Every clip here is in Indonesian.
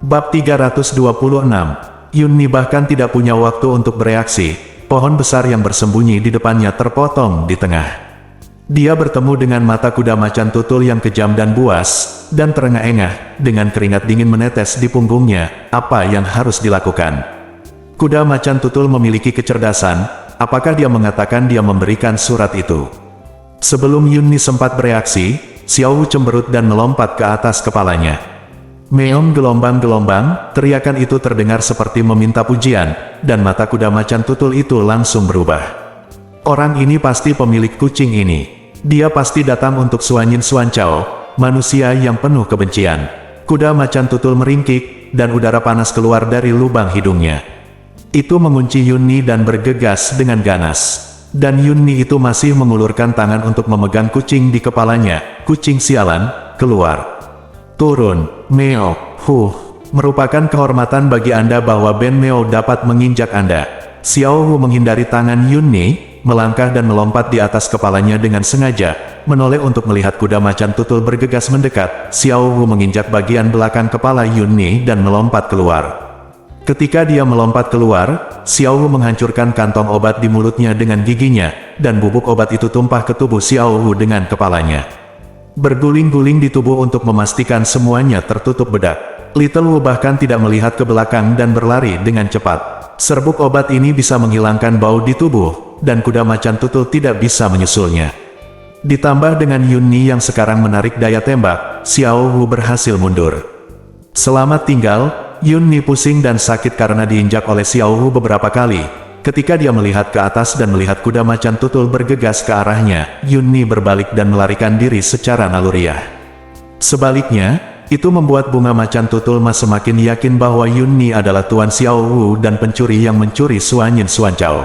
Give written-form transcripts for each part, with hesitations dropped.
Bab 326. Yunni bahkan tidak punya waktu untuk bereaksi. Pohon besar yang bersembunyi di depannya terpotong di tengah. Dia bertemu dengan mata kuda macan tutul yang kejam dan buas, dan terengah-engah, dengan keringat dingin menetes di punggungnya. Apa yang harus dilakukan? Kuda macan tutul memiliki kecerdasan. Apakah dia mengatakan dia memberikan surat itu? Sebelum Yunni sempat bereaksi, Xiao Wu cemberut dan melompat ke atas kepalanya. Meong gelombang-gelombang, teriakan itu terdengar seperti meminta pujian, dan mata kuda macan tutul itu langsung berubah. Orang ini pasti pemilik kucing ini. Dia pasti datang untuk Suanyin Suancao, manusia yang penuh kebencian. Kuda macan tutul meringkik, dan udara panas keluar dari lubang hidungnya. Itu mengunci Yunni dan bergegas dengan ganas. Dan Yunni itu masih mengulurkan tangan untuk memegang kucing di kepalanya. Kucing sialan, keluar. Turun, Meo. Merupakan kehormatan bagi Anda bahwa Ben Meo dapat menginjak Anda. Xiao Wu menghindari tangan Yunni, melangkah dan melompat di atas kepalanya dengan sengaja, menoleh untuk melihat kuda macan tutul bergegas mendekat. Xiao Wu menginjak bagian belakang kepala Yunni dan melompat keluar. Ketika dia melompat keluar, Xiao Wu menghancurkan kantong obat di mulutnya dengan giginya, dan bubuk obat itu tumpah ke tubuh Xiao Wu dengan kepalanya. Berguling-guling di tubuh untuk memastikan semuanya tertutup bedak. Little Wu bahkan tidak melihat ke belakang dan berlari dengan cepat. Serbuk obat ini bisa menghilangkan bau di tubuh, dan kuda macan tutul tidak bisa menyusulnya. Ditambah dengan Yunni yang sekarang menarik daya tembak, Xiao Wu berhasil mundur. Selamat tinggal, Yunni pusing dan sakit karena diinjak oleh Xiao Wu beberapa kali. Ketika dia melihat ke atas dan melihat kuda macan tutul bergegas ke arahnya, Yunni berbalik dan melarikan diri secara naluriah. Sebaliknya, itu membuat bunga macan tutul semakin yakin bahwa Yunni adalah Tuan Xiao Wu dan pencuri yang mencuri Suanyin Suancao.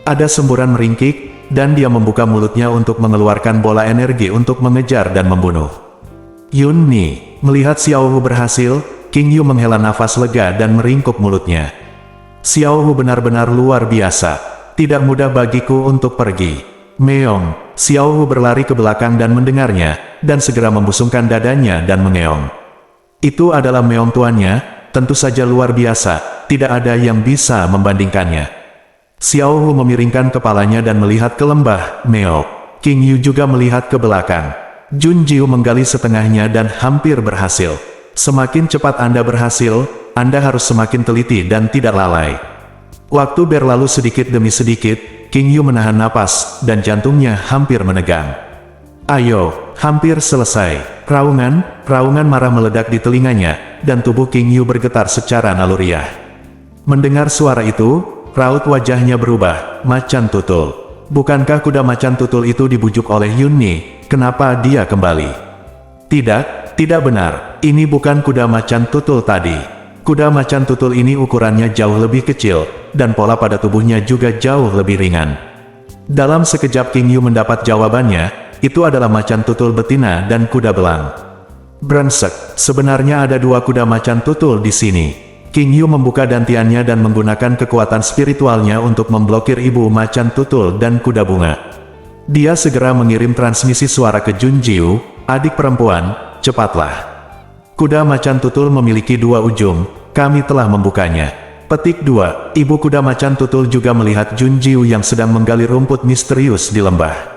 Ada semburan meringkik, dan dia membuka mulutnya untuk mengeluarkan bola energi untuk mengejar dan membunuh. Yunni, melihat Xiao Wu berhasil, King Yu menghela nafas lega dan meringkuk mulutnya. Xiao Wu benar-benar luar biasa. Tidak mudah bagiku untuk pergi. Meong. Xiao Wu berlari ke belakang dan mendengarnya, dan segera membusungkan dadanya dan mengeong. Itu adalah meong tuannya, tentu saja luar biasa, tidak ada yang bisa membandingkannya. Xiao Wu memiringkan kepalanya dan melihat ke lembah, Meo. King Yu juga melihat ke belakang. Jun Jiu menggali setengahnya dan hampir berhasil. Semakin cepat Anda berhasil, Anda harus semakin teliti dan tidak lalai. Waktu berlalu sedikit demi sedikit, King Yu menahan napas, dan jantungnya hampir menegang. Ayo, hampir selesai. Raungan marah meledak di telinganya, dan tubuh King Yu bergetar secara naluriah. Mendengar suara itu, raut wajahnya berubah, macan tutul. Bukankah kuda macan tutul itu dibujuk oleh Yunni? Kenapa dia kembali? Tidak benar. Ini bukan kuda macan tutul tadi. Kuda macan tutul ini ukurannya jauh lebih kecil, dan pola pada tubuhnya juga jauh lebih ringan. Dalam sekejap King Yu mendapat jawabannya, itu adalah macan tutul betina dan kuda belang. Brengsek, sebenarnya ada dua kuda macan tutul di sini. King Yu membuka dantiannya dan menggunakan kekuatan spiritualnya untuk memblokir ibu macan tutul dan kuda bunga. Dia segera mengirim transmisi suara ke Jun Jiu, adik perempuan, cepatlah. Kuda macan tutul memiliki dua ujung, kami telah membukanya. Petik 2, ibu kuda macan tutul juga melihat Jun Jiu yang sedang menggali rumput misterius di lembah.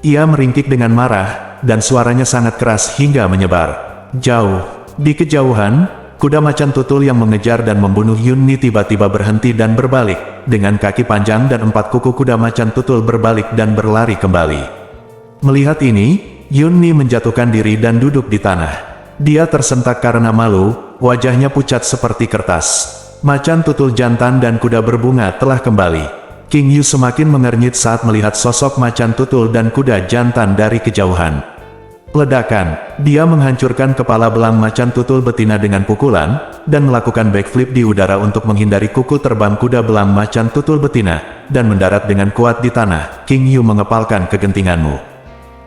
Ia meringkik dengan marah, dan suaranya sangat keras hingga menyebar. Jauh. Di kejauhan, kuda macan tutul yang mengejar dan membunuh Yunni tiba-tiba berhenti dan berbalik. Dengan kaki panjang dan 4 kuku kuda macan tutul berbalik dan berlari kembali. Melihat ini, Yunni menjatuhkan diri dan duduk di tanah. Dia tersentak karena malu, wajahnya pucat seperti kertas. Macan tutul jantan dan kuda berbunga telah kembali. King Yu semakin mengernyit saat melihat sosok macan tutul dan kuda jantan dari kejauhan. Ledakan, dia menghancurkan kepala belang macan tutul betina dengan pukulan, dan melakukan backflip di udara untuk menghindari kuku terbang kuda belang macan tutul betina, dan mendarat dengan kuat di tanah. King Yu mengepalkan kegentinganmu.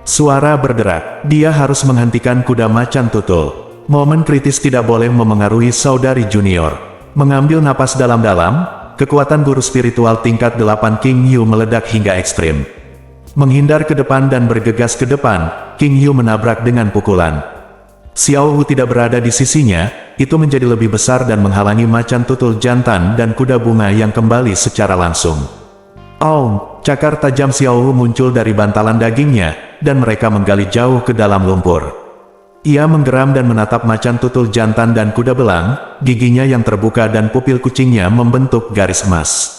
Suara berderak, dia harus menghentikan kuda macan tutul. Momen kritis tidak boleh memengaruhi saudari junior. Mengambil napas dalam-dalam, kekuatan guru spiritual tingkat 8 King Yu meledak hingga ekstrim. Menghindar ke depan dan bergegas ke depan, King Yu menabrak dengan pukulan. Xiao Wu tidak berada di sisinya, itu menjadi lebih besar dan menghalangi macan tutul jantan dan kuda bunga yang kembali secara langsung. Aum, cakar tajam Xiao Wu muncul dari bantalan dagingnya, dan mereka menggali jauh ke dalam lumpur. Ia menggeram dan menatap macan tutul jantan dan kuda belang, giginya yang terbuka dan pupil kucingnya membentuk garis emas.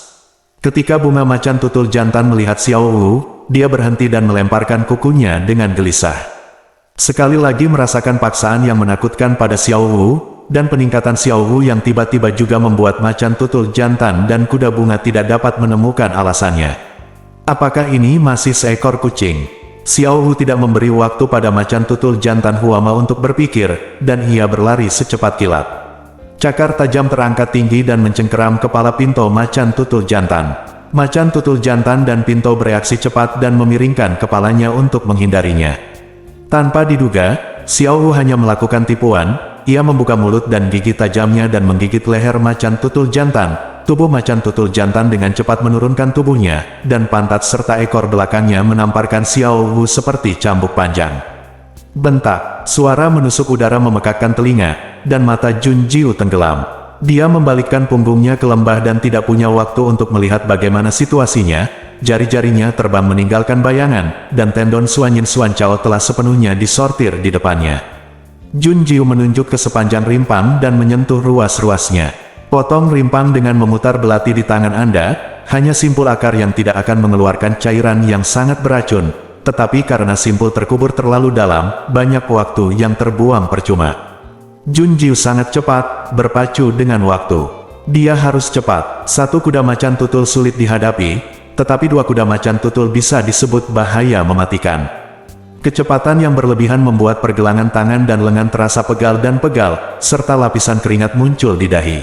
Ketika bunga macan tutul jantan melihat Xiao Wu, dia berhenti dan melemparkan kukunya dengan gelisah. Sekali lagi merasakan paksaan yang menakutkan pada Xiao Wu, dan peningkatan Xiao Wu yang tiba-tiba juga membuat macan tutul jantan dan kuda bunga tidak dapat menemukan alasannya. Apakah ini masih seekor kucing? Xiao Wu tidak memberi waktu pada macan tutul jantan Huama untuk berpikir, dan ia berlari secepat kilat. Cakar tajam terangkat tinggi dan mencengkeram kepala Pinto macan tutul jantan. Macan tutul jantan dan Pinto bereaksi cepat dan memiringkan kepalanya untuk menghindarinya. Tanpa diduga, Xiao Wu hanya melakukan tipuan, ia membuka mulut dan gigi tajamnya dan menggigit leher macan tutul jantan. Tubuh macan tutul jantan dengan cepat menurunkan tubuhnya, dan pantat serta ekor belakangnya menamparkan Xiao Wu seperti cambuk panjang. Bentak, suara menusuk udara memekakkan telinga, dan mata Jun Jiu tenggelam. Dia membalikkan punggungnya ke lembah dan tidak punya waktu untuk melihat bagaimana situasinya. Jari-jarinya terbang meninggalkan bayangan, dan tendon Suanyin Suancao telah sepenuhnya disortir di depannya. Jun Jiu menunjuk ke sepanjang rimpang dan menyentuh ruas-ruasnya. Potong rimpang dengan memutar belati di tangan Anda, hanya simpul akar yang tidak akan mengeluarkan cairan yang sangat beracun, tetapi karena simpul terkubur terlalu dalam, banyak waktu yang terbuang percuma. Jun Jiu sangat cepat, berpacu dengan waktu. Dia harus cepat. Satu kuda macan tutul sulit dihadapi, tetapi dua kuda macan tutul bisa disebut bahaya mematikan. Kecepatan yang berlebihan membuat pergelangan tangan dan lengan terasa pegal dan pegal, serta lapisan keringat muncul di dahi.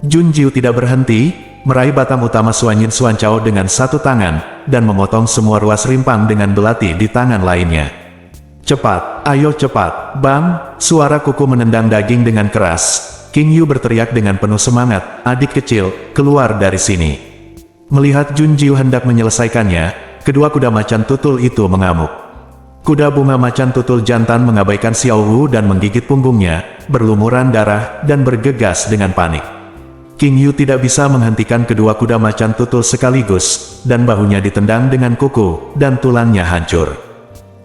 Jun Jiu tidak berhenti, meraih batang utama Suanyin Suancao dengan satu tangan, dan memotong semua ruas rimpang dengan belati di tangan lainnya. Cepat, ayo cepat, bang! Suara kuku menendang daging dengan keras. King Yu berteriak dengan penuh semangat, adik kecil, keluar dari sini. Melihat Jun Jiu hendak menyelesaikannya, kedua kuda macan tutul itu mengamuk. Kuda bunga macan tutul jantan mengabaikan Xiao Wu dan menggigit punggungnya, berlumuran darah, dan bergegas dengan panik. King Yu tidak bisa menghentikan kedua kuda macan tutul sekaligus, dan bahunya ditendang dengan kuku, dan tulangnya hancur.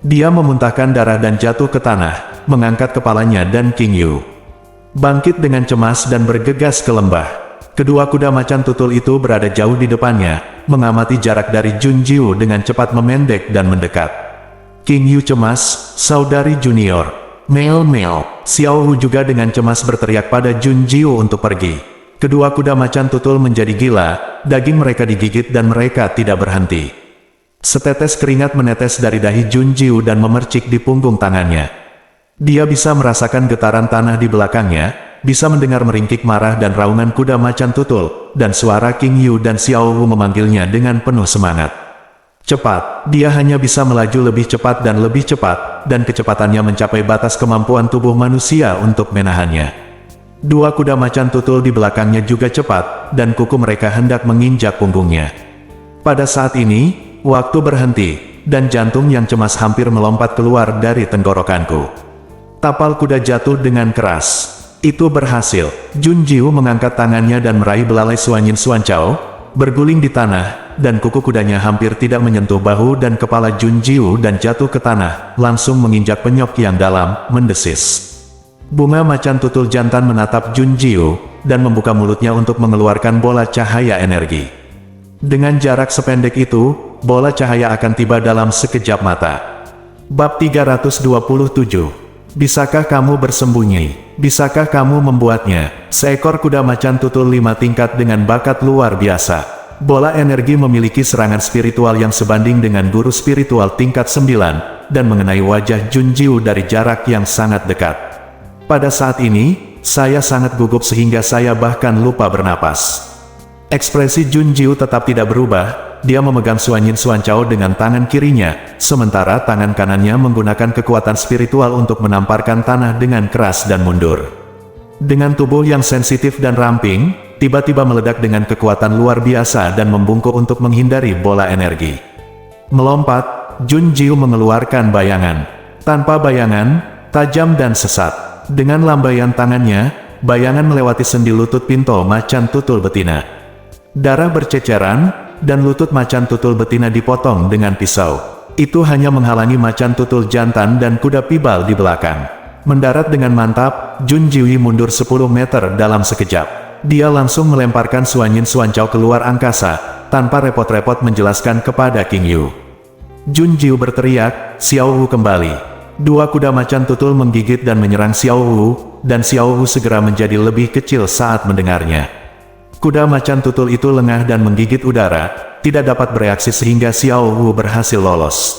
Dia memuntahkan darah dan jatuh ke tanah, mengangkat kepalanya dan King Yu bangkit dengan cemas dan bergegas ke lembah. Kedua kuda macan tutul itu berada jauh di depannya, mengamati jarak dari Jun Jiu dengan cepat memendek dan mendekat. King Yu cemas, saudari junior. Mel. Xiao Wu juga dengan cemas berteriak pada Jun Jiu untuk pergi. Kedua kuda macan tutul menjadi gila, daging mereka digigit dan mereka tidak berhenti. Setetes keringat menetes dari dahi Jun Jiu dan memercik di punggung tangannya. Dia bisa merasakan getaran tanah di belakangnya, bisa mendengar meringkik marah dan raungan kuda macan tutul, dan suara King Yu dan Xiao Wu memanggilnya dengan penuh semangat. Cepat, dia hanya bisa melaju lebih cepat, dan kecepatannya mencapai batas kemampuan tubuh manusia untuk menahannya. Dua kuda macan tutul di belakangnya juga cepat, dan kuku mereka hendak menginjak punggungnya. Pada saat ini, waktu berhenti, dan jantung yang cemas hampir melompat keluar dari tenggorokanku. Tapal kuda jatuh dengan keras. Itu berhasil. Jun Jiu mengangkat tangannya dan meraih belalai Suanyin Suancao, berguling di tanah, dan kuku kudanya hampir tidak menyentuh bahu dan kepala Jun Jiu dan jatuh ke tanah, langsung menginjak penyok yang dalam, mendesis. Bunga macan tutul jantan menatap Jun Jiu, dan membuka mulutnya untuk mengeluarkan bola cahaya energi. Dengan jarak sependek itu, bola cahaya akan tiba dalam sekejap mata. Bab 327. Bisakah kamu bersembunyi? Bisakah kamu membuatnya? Seekor kuda macan tutul 5 tingkat dengan bakat luar biasa. Bola energi memiliki serangan spiritual yang sebanding dengan guru spiritual tingkat 9, dan mengenai wajah Jun Jiu dari jarak yang sangat dekat. Pada saat ini, saya sangat gugup sehingga saya bahkan lupa bernapas. Ekspresi Jun Jiu tetap tidak berubah, dia memegang Suanyin Suancao dengan tangan kirinya, sementara tangan kanannya menggunakan kekuatan spiritual untuk menamparkan tanah dengan keras dan mundur. Dengan tubuh yang sensitif dan ramping, tiba-tiba meledak dengan kekuatan luar biasa dan membungkuk untuk menghindari bola energi. Melompat, Jun Jiu mengeluarkan bayangan. Tanpa bayangan, tajam dan sesat. Dengan lambaian tangannya, bayangan melewati sendi lutut Pinto Macan Tutul Betina. Darah berceceran, dan lutut Macan Tutul Betina dipotong dengan pisau. Itu hanya menghalangi Macan Tutul Jantan dan kuda Pibal di belakang. Mendarat dengan mantap, Jun Jiwi mundur 10 meter dalam sekejap. Dia langsung melemparkan Suanyin Suancao keluar angkasa, tanpa repot-repot menjelaskan kepada King Yu. Jun Jiu berteriak, "Xiao Wu kembali!" Dua kuda Macan Tutul menggigit dan menyerang Xiao Wu, dan Xiao Wu segera menjadi lebih kecil saat mendengarnya. Kuda Macan Tutul itu lengah dan menggigit udara, tidak dapat bereaksi sehingga Xiao Wu berhasil lolos.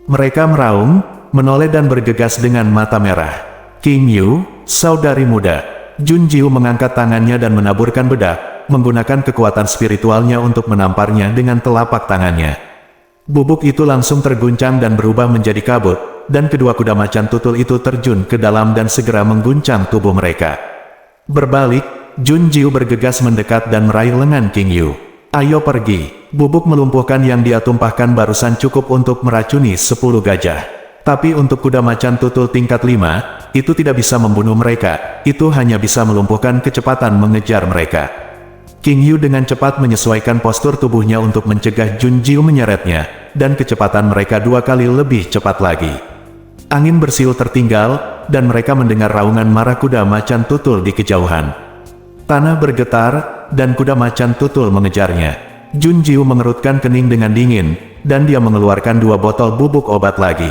Mereka meraung, menoleh dan bergegas dengan mata merah. "King Yu, saudari muda." Jun Jiu mengangkat tangannya dan menaburkan bedak, menggunakan kekuatan spiritualnya untuk menamparnya dengan telapak tangannya. Bubuk itu langsung terguncang dan berubah menjadi kabut, dan kedua kuda Macan Tutul itu terjun ke dalam dan segera mengguncang tubuh mereka. Berbalik, Jun Jiu bergegas mendekat dan meraih lengan King Yu. "Ayo pergi." Bubuk melumpuhkan yang dia tumpahkan barusan cukup untuk meracuni 10 gajah. Tapi untuk kuda Macan Tutul tingkat 5, itu tidak bisa membunuh mereka, itu hanya bisa melumpuhkan kecepatan mengejar mereka. King Yu dengan cepat menyesuaikan postur tubuhnya untuk mencegah Jun Jiu menyeretnya, dan kecepatan mereka 2 kali lebih cepat lagi. Angin bersiul tertinggal, dan mereka mendengar raungan marah kuda Macan Tutul di kejauhan. Tanah bergetar, dan kuda Macan Tutul mengejarnya. Jun Jiu mengerutkan kening dengan dingin, dan dia mengeluarkan 2 botol bubuk obat lagi.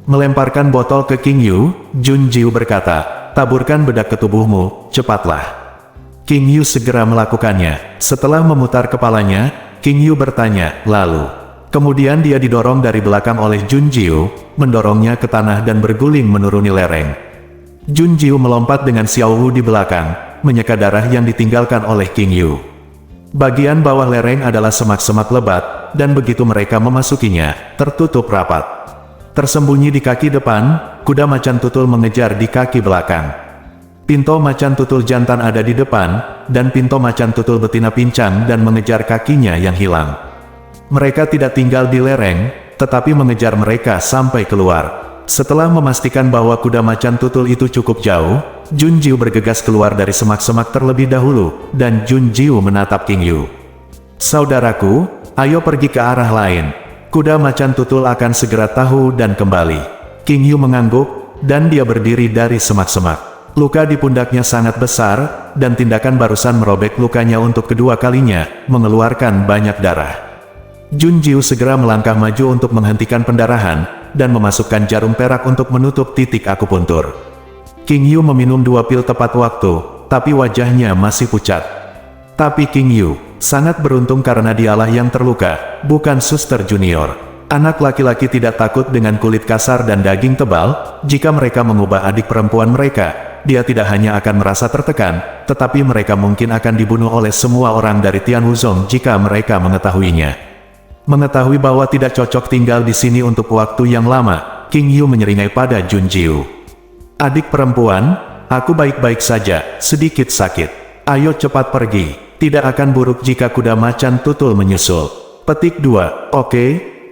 Melemparkan botol ke King Yu, Jun Jiu berkata, "Taburkan bedak ke tubuhmu, cepatlah." King Yu segera melakukannya. Setelah memutar kepalanya, King Yu bertanya, "Lalu?" Kemudian dia didorong dari belakang oleh Jun Jiu, mendorongnya ke tanah dan berguling menuruni lereng. Jun Jiu melompat dengan Xiao Wu di belakang, menyeka darah yang ditinggalkan oleh King Yu. Bagian bawah lereng adalah semak-semak lebat, dan begitu mereka memasukinya, tertutup rapat. Tersembunyi di kaki depan, kuda Macan Tutul mengejar di kaki belakang. Pinto Macan Tutul Jantan ada di depan, dan Pinto Macan Tutul Betina pincang dan mengejar kakinya yang hilang. Mereka tidak tinggal di lereng, tetapi mengejar mereka sampai keluar. Setelah memastikan bahwa kuda Macan Tutul itu cukup jauh, Jun Jiu bergegas keluar dari semak-semak terlebih dahulu, dan Jun Jiu menatap King Yu. "Saudaraku, ayo pergi ke arah lain. Kuda Macan Tutul akan segera tahu dan kembali." King Yu mengangguk, dan dia berdiri dari semak-semak. Luka di pundaknya sangat besar, dan tindakan barusan merobek lukanya untuk kedua kalinya, mengeluarkan banyak darah. Jun Jiu segera melangkah maju untuk menghentikan pendarahan, dan memasukkan jarum perak untuk menutup titik akupuntur. King Yu meminum 2 pil tepat waktu, tapi wajahnya masih pucat. Tapi King Yu sangat beruntung karena dialah yang terluka, bukan suster junior. Anak laki-laki tidak takut dengan kulit kasar dan daging tebal. Jika mereka mengubah adik perempuan mereka, dia tidak hanya akan merasa tertekan, tetapi mereka mungkin akan dibunuh oleh semua orang dari Tian Wuzong jika mereka mengetahuinya. Mengetahui bahwa tidak cocok tinggal di sini untuk waktu yang lama, King Yu menyeringai pada Jun Jiu. "Adik perempuan, aku baik-baik saja, sedikit sakit. Ayo cepat pergi, tidak akan buruk jika kuda Macan Tutul menyusul." Petik 2. "Oke,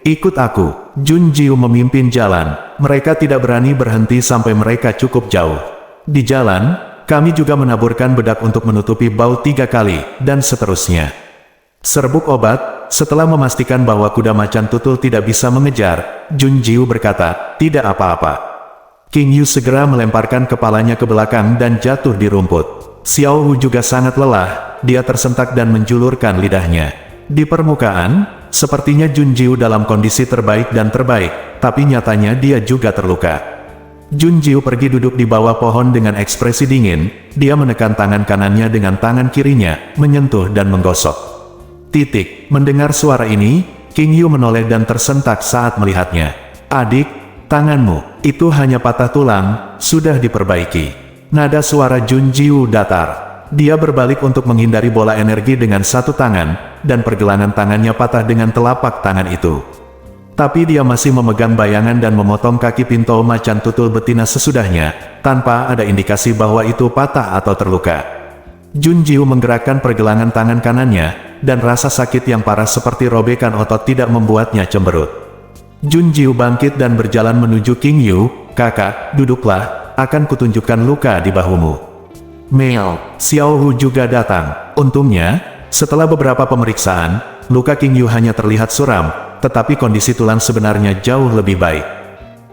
ikut aku." Jun Jiu memimpin jalan. Mereka tidak berani berhenti sampai mereka cukup jauh. Di jalan, kami juga menaburkan bedak untuk menutupi bau 3 kali, dan seterusnya. Serbuk obat. Setelah memastikan bahwa kuda Macan Tutul tidak bisa mengejar, Jun Jiu berkata, "Tidak apa-apa." King Yu segera melemparkan kepalanya ke belakang dan jatuh di rumput. Xiao Wu juga sangat lelah, dia tersentak dan menjulurkan lidahnya. Di permukaan, sepertinya Jun Jiu dalam kondisi terbaik dan terbaik, tapi nyatanya dia juga terluka. Jun Jiu pergi duduk di bawah pohon dengan ekspresi dingin, dia menekan tangan kanannya dengan tangan kirinya, menyentuh dan menggosok. Mendengar suara ini, King Yu menoleh dan tersentak saat melihatnya. "Adik, tanganmu, itu hanya patah tulang, sudah diperbaiki." Nada suara Jun Jiu datar. Dia berbalik untuk menghindari bola energi dengan satu tangan, dan pergelangan tangannya patah dengan telapak tangan itu. Tapi dia masih memegang bayangan dan memotong kaki Pinto Macan Tutul Betina sesudahnya, tanpa ada indikasi bahwa itu patah atau terluka. Jun Jiu menggerakkan pergelangan tangan kanannya, dan rasa sakit yang parah seperti robekan otot tidak membuatnya cemberut. Jun Jiu bangkit dan berjalan menuju King Yu, kakak, duduklah, akan kutunjukkan luka di bahumu. Mel, Xiao Hu juga datang. Untungnya, setelah beberapa pemeriksaan, luka King Yu hanya terlihat suram, tetapi kondisi tulang sebenarnya jauh lebih baik.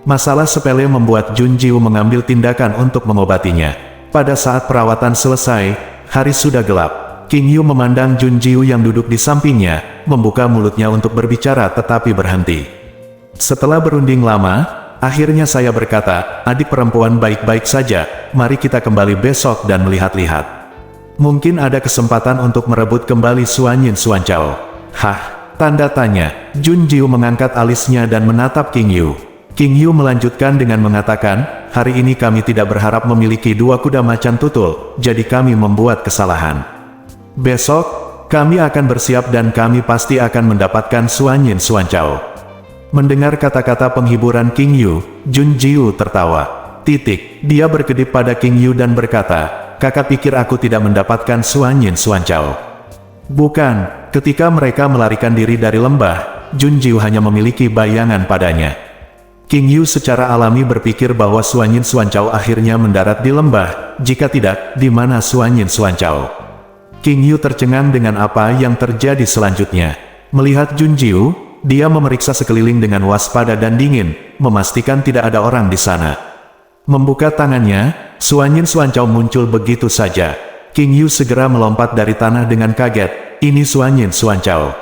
Masalah sepele membuat Jun Jiu mengambil tindakan untuk mengobatinya. Pada saat perawatan selesai, hari sudah gelap. King Yu memandang Jun Jiu yang duduk di sampingnya, membuka mulutnya untuk berbicara tetapi berhenti. Setelah berunding lama, akhirnya saya berkata, adik perempuan baik-baik saja, mari kita kembali besok dan melihat-lihat. Mungkin ada kesempatan untuk merebut kembali Suanyin Suancao. Hah? Tanda tanya. Jun Jiu mengangkat alisnya dan menatap King Yu. King Yu melanjutkan dengan mengatakan, hari ini kami tidak berharap memiliki 2 kuda macan tutul, jadi kami membuat kesalahan. Besok, kami akan bersiap dan kami pasti akan mendapatkan Suanyin Suancao. Mendengar kata-kata penghiburan King Yu, Jun Jiu tertawa. Dia berkedip pada King Yu dan berkata, kakak pikir aku tidak mendapatkan Suanyin Suancao. Bukan, ketika mereka melarikan diri dari lembah, Jun Jiu hanya memiliki bayangan padanya. King Yu secara alami berpikir bahwa Suanyin Suancao akhirnya mendarat di lembah, jika tidak, di mana Suanyin Suancao? King Yu tercengang dengan apa yang terjadi selanjutnya. Melihat Jun Jiu, dia memeriksa sekeliling dengan waspada dan dingin, memastikan tidak ada orang di sana. Membuka tangannya, Suanyin Suancao muncul begitu saja. King Yu segera melompat dari tanah dengan kaget, ini Suanyin Suancao.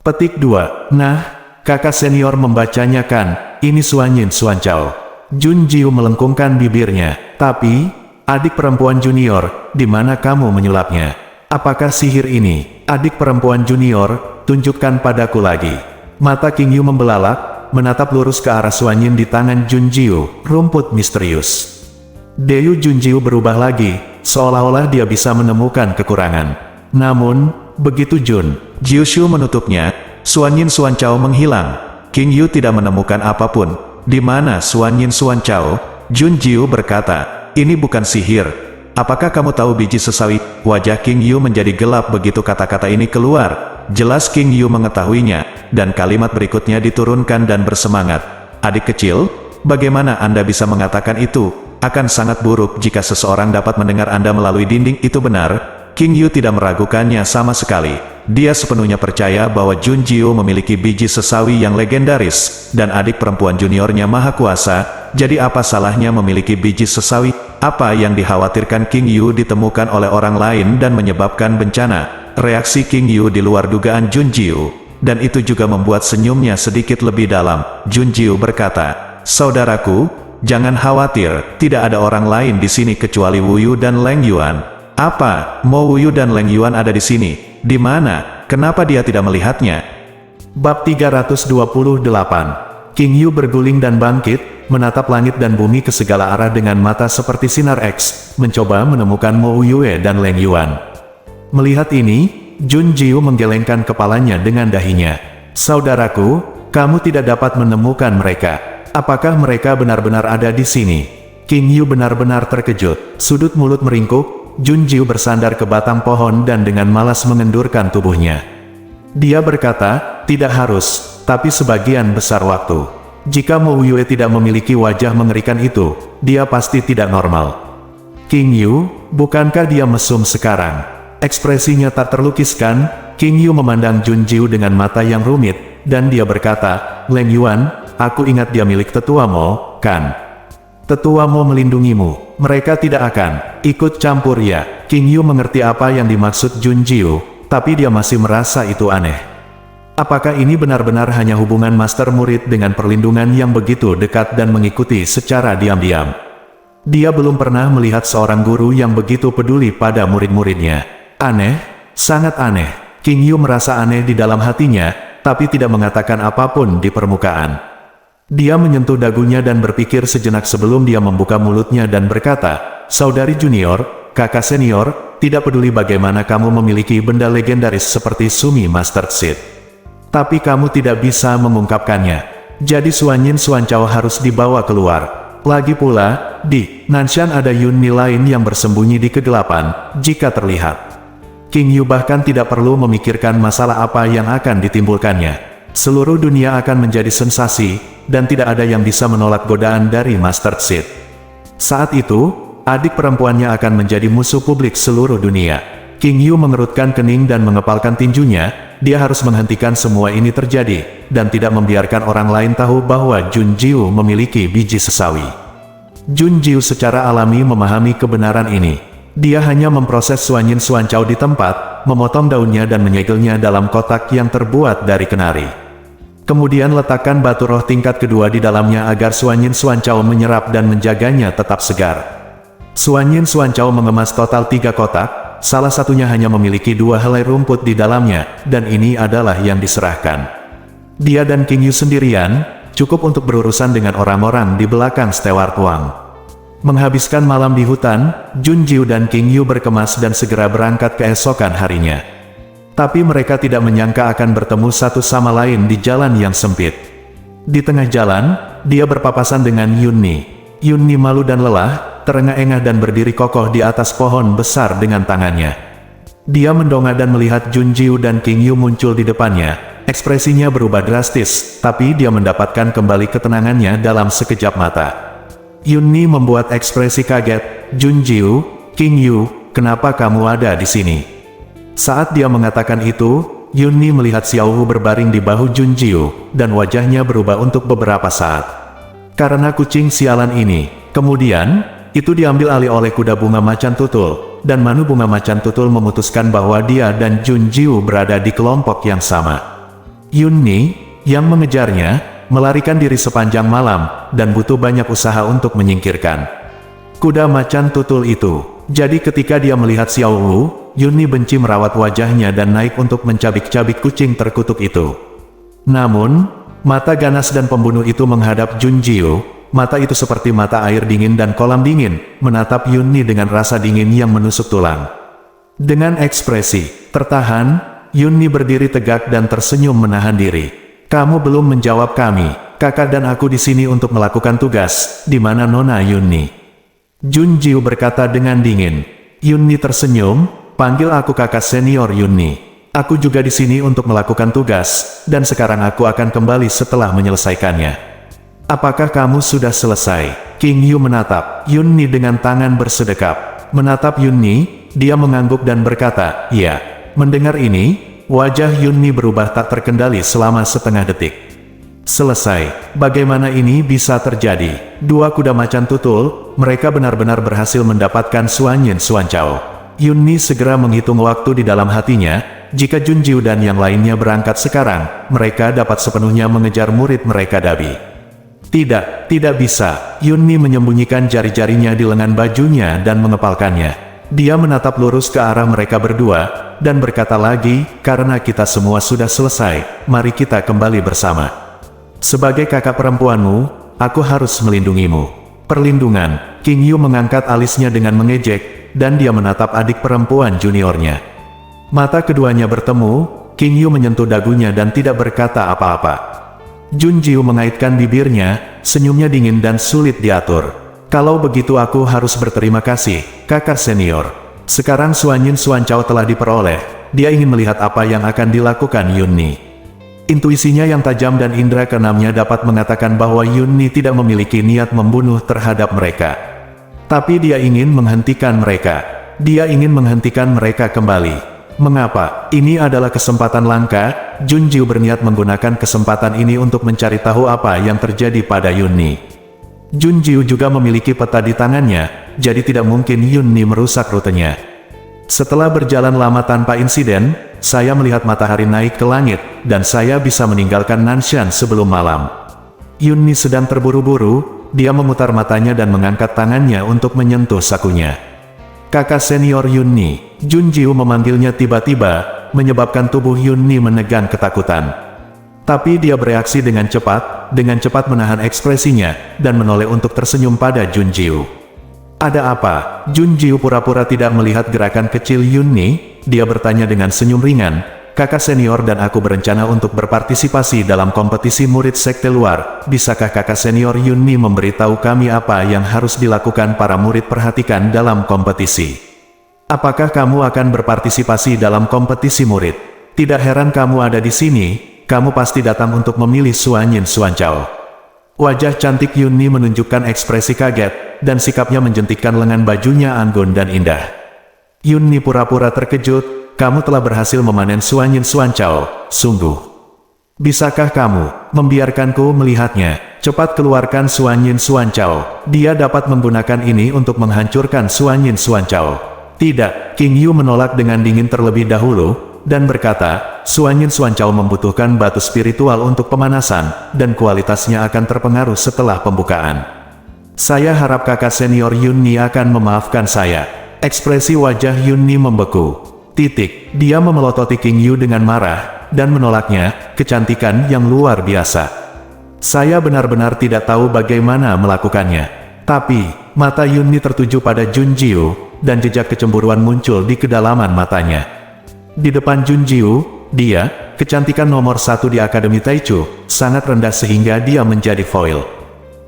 Petik 2. Nah, kakak senior membacanya kan, ini Suanyin Suancao. Jun Jiu melengkungkan bibirnya, tapi, adik perempuan junior, di mana kamu menyulapnya? Apakah sihir ini? Adik perempuan junior, tunjukkan padaku lagi. Mata King Yu membelalak, menatap lurus ke arah Suanyin di tangan Jun Jiu, rumput misterius. Deyu Jun Jiu berubah lagi, seolah-olah dia bisa menemukan kekurangan. Namun, begitu Jun Jiu menutupnya, Suanyin Suancao menghilang. King Yu tidak menemukan apapun. Di mana Suanyin Suancao? Jun Jiu berkata, ini bukan sihir. Apakah kamu tahu biji sesawi? Wajah King Yu menjadi gelap begitu kata-kata ini keluar. Jelas King Yu mengetahuinya, dan kalimat berikutnya diturunkan dan bersemangat. Adik kecil, bagaimana Anda bisa mengatakan itu? Akan sangat buruk jika seseorang dapat mendengar Anda melalui dinding, itu benar? King Yu tidak meragukannya sama sekali. Dia sepenuhnya percaya bahwa Jun Jiu memiliki biji sesawi yang legendaris, dan adik perempuan juniornya maha kuasa, jadi apa salahnya memiliki biji sesawi? Apa yang dikhawatirkan King Yu ditemukan oleh orang lain dan menyebabkan bencana. Reaksi King Yu di luar dugaan Jun Jiu, dan itu juga membuat senyumnya sedikit lebih dalam. Jun Jiu berkata, saudaraku, jangan khawatir, tidak ada orang lain di sini kecuali Wu Yu dan Leng Yuan. Apa? Mo Wu Yu dan Leng Yuan ada di sini? Di mana? Kenapa dia tidak melihatnya? Bab 328. King Yu berguling dan bangkit, menatap langit dan bumi ke segala arah dengan mata seperti sinar X, mencoba menemukan Mo Wu Yue dan Leng Yuan. Melihat ini, Jun Jiu menggelengkan kepalanya dengan dahinya. Saudaraku, kamu tidak dapat menemukan mereka. Apakah mereka benar-benar ada di sini? King Yu benar-benar terkejut. Sudut mulut meringkuk, Jun Jiu bersandar ke batang pohon dan dengan malas mengendurkan tubuhnya. Dia berkata, tidak harus, tapi sebagian besar waktu. Jika Mo Yue tidak memiliki wajah mengerikan itu, dia pasti tidak normal. King Yu, bukankah dia mesum sekarang? Ekspresinya tak terlukiskan. King Yu memandang Jun Jiu dengan mata yang rumit, dan dia berkata, Leng Yuan, aku ingat dia milik Tetua Mo, kan? Tetua Mo melindungimu, mereka tidak akan ikut campur ya. King Yu mengerti apa yang dimaksud Jun Jiu, tapi dia masih merasa itu aneh. Apakah ini benar-benar hanya hubungan master murid dengan perlindungan yang begitu dekat dan mengikuti secara diam-diam? Dia belum pernah melihat seorang guru yang begitu peduli pada murid-muridnya. Aneh, sangat aneh. King Yu merasa aneh di dalam hatinya, tapi tidak mengatakan apapun di permukaan. Dia menyentuh dagunya dan berpikir sejenak sebelum dia membuka mulutnya dan berkata, saudari junior, kakak senior, tidak peduli bagaimana kamu memiliki benda legendaris seperti Sumi Master Seed. Tapi kamu tidak bisa mengungkapkannya. Jadi Suanyin Suancao harus dibawa keluar. Lagi pula, di Nanshan ada Yunni lain yang bersembunyi di kegelapan, jika terlihat. King Yu bahkan tidak perlu memikirkan masalah apa yang akan ditimbulkannya. Seluruh dunia akan menjadi sensasi, dan tidak ada yang bisa menolak godaan dari Master Seed. Saat itu, adik perempuannya akan menjadi musuh publik seluruh dunia. King Yu mengerutkan kening dan mengepalkan tinjunya, dia harus menghentikan semua ini terjadi, dan tidak membiarkan orang lain tahu bahwa Jun Jiu memiliki biji sesawi. Jun Jiu secara alami memahami kebenaran ini. Dia hanya memproses suanyin suancau di tempat, memotong daunnya dan menyegelnya dalam kotak yang terbuat dari kenari. Kemudian letakkan batu roh tingkat kedua di dalamnya agar suanyin suancau menyerap dan menjaganya tetap segar. Suanyin suancau mengemas total 3 kotak, salah satunya hanya memiliki 2 helai rumput di dalamnya, dan ini adalah yang diserahkan. Dia dan King Yu sendirian, cukup untuk berurusan dengan orang-orang di belakang Steward Wang. Menghabiskan malam di hutan, Jun Jiu dan King Yu berkemas dan segera berangkat keesokan harinya. Tapi mereka tidak menyangka akan bertemu satu sama lain di jalan yang sempit. Di tengah jalan, dia berpapasan dengan Yunni. Yunni malu dan lelah, terengah-engah dan berdiri kokoh di atas pohon besar dengan tangannya. Dia mendongak dan melihat Jun Jiu dan King Yu muncul di depannya. Ekspresinya berubah drastis, tapi dia mendapatkan kembali ketenangannya dalam sekejap mata. Yunni membuat ekspresi kaget. Jun Jiu, King Yu, kenapa kamu ada di sini? Saat dia mengatakan itu, Yunni melihat Xiao Hu berbaring di bahu Jun Jiu, dan wajahnya berubah untuk beberapa saat. Karena kucing sialan ini, kemudian, itu diambil alih oleh kuda bunga macan tutul, dan Manu bunga macan tutul memutuskan bahwa dia dan Jun Jiu berada di kelompok yang sama. Yunni, yang mengejarnya, melarikan diri sepanjang malam, dan butuh banyak usaha untuk menyingkirkan kuda macan tutul itu. Jadi ketika dia melihat Xiao Hu, Yunni benci merawat wajahnya dan naik untuk mencabik-cabik kucing terkutuk itu. Namun, mata ganas dan pembunuh itu menghadap Jun Jiu. Mata itu seperti mata air dingin dan kolam dingin, menatap Yunni dengan rasa dingin yang menusuk tulang. Dengan ekspresi tertahan, Yunni berdiri tegak dan tersenyum menahan diri. Kamu belum menjawab kami. Kakak dan aku di sini untuk melakukan tugas. Di mana Nona Yunni? Jun Jiu berkata dengan dingin. Yunni tersenyum. Panggil aku kakak senior Yunni. Aku juga di sini untuk melakukan tugas, dan sekarang aku akan kembali setelah menyelesaikannya. Apakah kamu sudah selesai? King Yu menatap Yunni dengan tangan bersedekap. Menatap Yunni, dia mengangguk dan berkata, "Iya." Mendengar ini, wajah Yunni berubah tak terkendali selama setengah detik. Selesai. Bagaimana ini bisa terjadi? 2 kuda macan tutul, mereka benar-benar berhasil mendapatkan suanyin suancau. Yunni segera menghitung waktu di dalam hatinya. Jika Jun Jiu dan yang lainnya berangkat sekarang, mereka dapat sepenuhnya mengejar murid mereka Dabi. Tidak bisa. Yunni menyembunyikan jari-jarinya di lengan bajunya dan mengepalkannya. Dia menatap lurus ke arah mereka berdua, dan berkata lagi, karena kita semua sudah selesai, mari kita kembali bersama. Sebagai kakak perempuanmu, aku harus melindungimu. Perlindungan. King Yu mengangkat alisnya dengan mengejek, dan dia menatap adik perempuan juniornya. Mata keduanya bertemu, King Yu menyentuh dagunya dan tidak berkata apa-apa. Jun Jiu mengaitkan bibirnya, senyumnya dingin dan sulit diatur. Kalau begitu aku harus berterima kasih, kakak senior. Sekarang suanyin suancau telah diperoleh, dia ingin melihat apa yang akan dilakukan Yunni. Intuisinya yang tajam dan indera keenamnya dapat mengatakan bahwa Yunni tidak memiliki niat membunuh terhadap mereka. Tapi dia ingin menghentikan mereka. Dia ingin menghentikan mereka kembali. Mengapa? Ini adalah kesempatan langka. Jun Jiu berniat menggunakan kesempatan ini untuk mencari tahu apa yang terjadi pada Yunni. Jun Jiu juga memiliki peta di tangannya, jadi tidak mungkin Yunni merusak rutenya. Setelah berjalan lama tanpa insiden, saya melihat matahari naik ke langit, dan saya bisa meninggalkan Nanshan sebelum malam. Yunni sedang terburu-buru, dia memutar matanya dan mengangkat tangannya untuk menyentuh sakunya. Kakak senior Yunni, Jun Jiu memanggilnya tiba-tiba, menyebabkan tubuh Yunni menegang ketakutan. Tapi dia bereaksi dengan cepat menahan ekspresinya, dan menoleh untuk tersenyum pada Jun Jiu. Ada apa? Jun Jiu pura-pura tidak melihat gerakan kecil Yunni, dia bertanya dengan senyum ringan, kakak senior dan aku berencana untuk berpartisipasi dalam kompetisi murid sekte luar, bisakah kakak senior Yunni memberitahu kami apa yang harus dilakukan para murid perhatikan dalam kompetisi? Apakah kamu akan berpartisipasi dalam kompetisi murid? Tidak heran kamu ada di sini, kamu pasti datang untuk memilih suanyin suancau. Wajah cantik Yunni menunjukkan ekspresi kaget, dan sikapnya menjentikkan lengan bajunya anggun dan indah. Yunni pura-pura terkejut, kamu telah berhasil memanen Suanyin Suancao, sungguh. Bisakah kamu membiarkanku melihatnya? Cepat keluarkan Suanyin Suancao. Dia dapat menggunakan ini untuk menghancurkan Suanyin Suancao. Tidak, King Yu menolak dengan dingin terlebih dahulu, dan berkata, Suanyin Suancao membutuhkan batu spiritual untuk pemanasan, dan kualitasnya akan terpengaruh setelah pembukaan. Saya harap kakak senior Yunni akan memaafkan saya. Ekspresi wajah Yunni membeku. Dia memelototi King Yu dengan marah, dan menolaknya, kecantikan yang luar biasa. Saya benar-benar tidak tahu bagaimana melakukannya. Tapi, mata Yunni tertuju pada Jun Jiu, dan jejak kecemburuan muncul di kedalaman matanya. Di depan Jun Jiu, dia, kecantikan nomor 1 di Akademi Taichu, sangat rendah sehingga dia menjadi foil.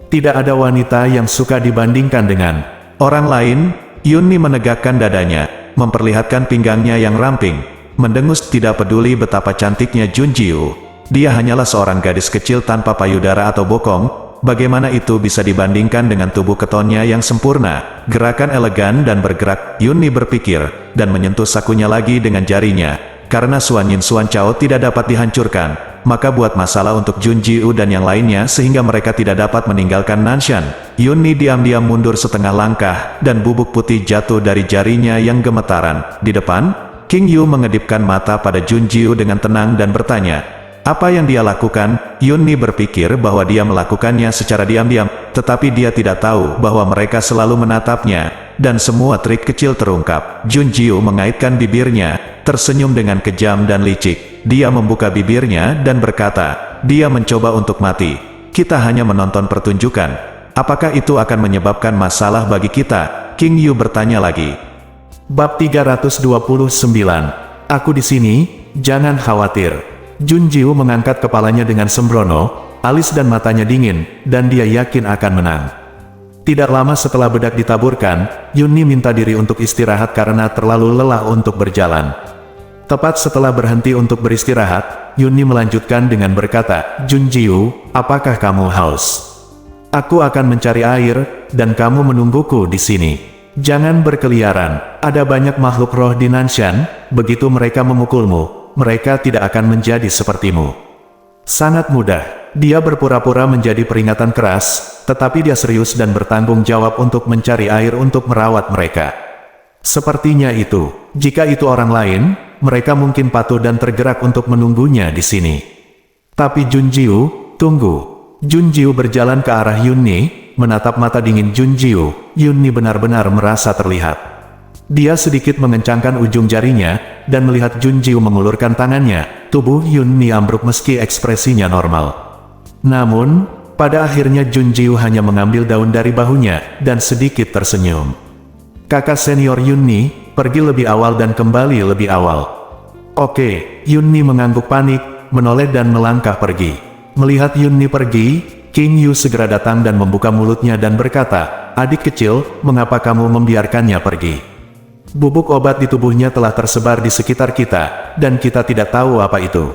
Tidak ada wanita yang suka dibandingkan dengan orang lain. Yunni menegakkan dadanya, memperlihatkan pinggangnya yang ramping, mendengus tidak peduli betapa cantiknya Jun Jiu. Dia hanyalah seorang gadis kecil tanpa payudara atau bokong. Bagaimana itu bisa dibandingkan dengan tubuh ketonnya yang sempurna, gerakan elegan dan bergerak. Yunni berpikir, dan menyentuh sakunya lagi dengan jarinya. Karena Suanyin Suancao tidak dapat dihancurkan, maka buat masalah untuk Jun Jiu dan yang lainnya sehingga mereka tidak dapat meninggalkan Nanshan. Yunni diam-diam mundur setengah langkah, dan bubuk putih jatuh dari jarinya yang gemetaran. Di depan, King Yu mengedipkan mata pada Jun Jiu dengan tenang dan bertanya, apa yang dia lakukan? Yunni berpikir bahwa dia melakukannya secara diam-diam, tetapi dia tidak tahu bahwa mereka selalu menatapnya, dan semua trik kecil terungkap. Jun Jiu mengaitkan bibirnya, tersenyum dengan kejam dan licik. Dia membuka bibirnya dan berkata, dia mencoba untuk mati. Kita hanya menonton pertunjukan. Apakah itu akan menyebabkan masalah bagi kita? King Yu bertanya lagi. Bab 329. Aku di sini, jangan khawatir. Jun Jiu mengangkat kepalanya dengan sembrono, alis dan matanya dingin, dan dia yakin akan menang. Tidak lama setelah bedak ditaburkan, Yunni minta diri untuk istirahat karena terlalu lelah untuk berjalan. Tepat setelah berhenti untuk beristirahat, Yunni melanjutkan dengan berkata, Jun Jiu, apakah kamu haus? Aku akan mencari air, dan kamu menungguku di sini. Jangan berkeliaran, ada banyak makhluk roh di Nanshan, begitu mereka memukulmu, mereka tidak akan menjadi sepertimu. Sangat mudah, dia berpura-pura menjadi peringatan keras, tetapi dia serius dan bertanggung jawab untuk mencari air untuk merawat mereka. Sepertinya itu, jika itu orang lain, mereka mungkin patuh dan tergerak untuk menunggunya di sini. Tapi Jun Jiu, tunggu. Jun Jiu berjalan ke arah Yunni, menatap mata dingin Jun Jiu. Yunni benar-benar merasa terlihat. Dia sedikit mengencangkan ujung jarinya, dan melihat Jun Jiu mengulurkan tangannya. Tubuh Yunni ambruk meski ekspresinya normal. Namun, pada akhirnya Jun Jiu hanya mengambil daun dari bahunya, dan sedikit tersenyum. Kakak senior Yunni, pergi lebih awal dan kembali lebih awal. Oke, Yunni mengangguk panik, menoleh dan melangkah pergi. Melihat Yunni pergi, King Yu segera datang dan membuka mulutnya dan berkata, adik kecil, mengapa kamu membiarkannya pergi? Bubuk obat di tubuhnya telah tersebar di sekitar kita, dan kita tidak tahu apa itu.